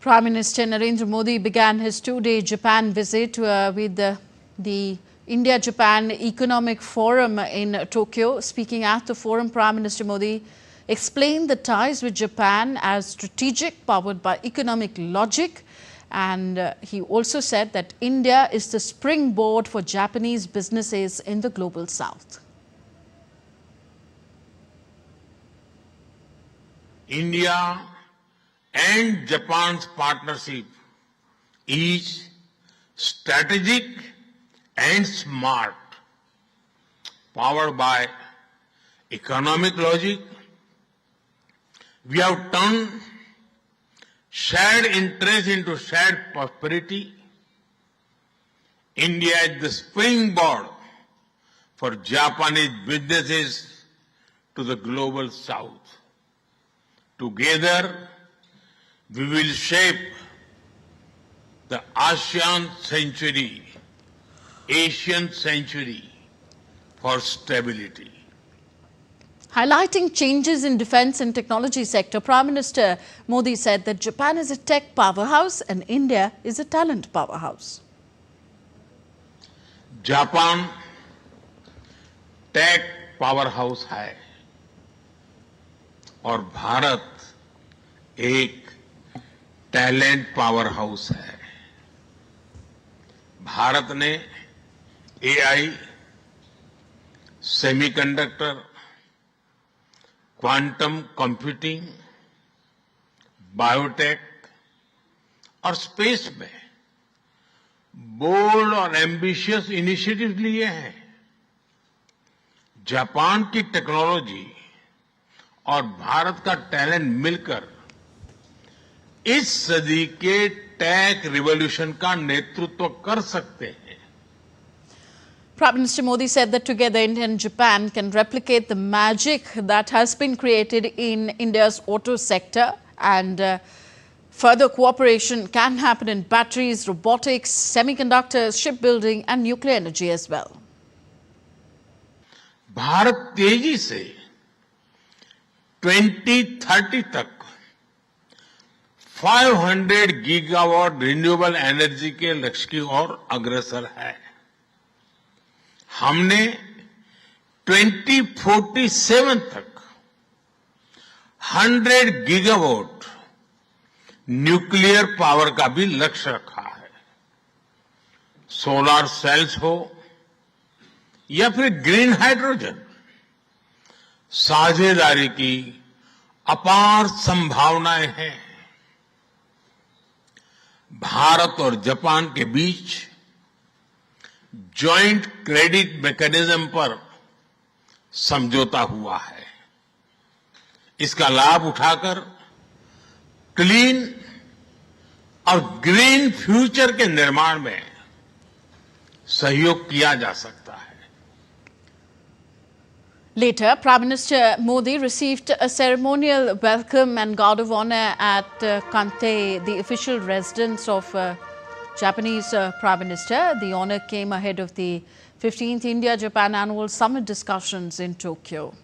Prime Minister Narendra Modi began his two-day Japan visit with the India-Japan Economic Forum in Tokyo. Speaking at the forum, Prime Minister Modi explained the ties with Japan as strategic, powered by economic logic. And he also said that India is the springboard for Japanese businesses in the global south. India and Japan's partnership is strategic and smart, powered by economic logic. We have turned shared interest into shared prosperity. India is the springboard for Japanese businesses to the global south. Together, we will shape the ASEAN century, Asian century for stability. Highlighting changes in defense and technology sector, Prime Minister Modi said that Japan is a tech powerhouse and India is a talent powerhouse. Japan tech powerhouse है और भारत एक talent powerhouse है। भारत ने AI, semiconductor, quantum computing, biotech और space में bold और ambitious initiative लिए हैं। जापान की टेक्नोलॉजी और भारत का टैलेंट मिलकर इस सदी के टेक रिवॉल्यूशन का नेतृत्व कर सकते हैं। Prime Minister Modi said that together India and Japan can replicate the magic that has been created in India's auto sector, and further cooperation can happen in batteries, robotics, semiconductors, shipbuilding and nuclear energy as well. Bharat तेजी से 2030 तक 500 gigawatt renewable energy के लक्ष्य की ओर अग्रसर है। हमने 2047 तक 100 गीगावाट न्यूक्लियर पावर का भी लक्ष्य रखा है। सोलर सेल्स हो या फिर ग्रीन हाइड्रोजन, साझेदारी की अपार संभावनाएं हैं। भारत और जापान के बीच जॉइंट क्रेडिट मैकेनिज्म पर समझौता हुआ है। इसका लाभ उठाकर क्लीन और ग्रीन फ्यूचर के निर्माण में सहयोग किया जा सकता है। Later, Prime Minister Modi received a ceremonial welcome and guard of honor at Kantei, the official residence of Japanese Prime Minister. The honor came ahead of the 15th India-Japan Annual Summit discussions in Tokyo.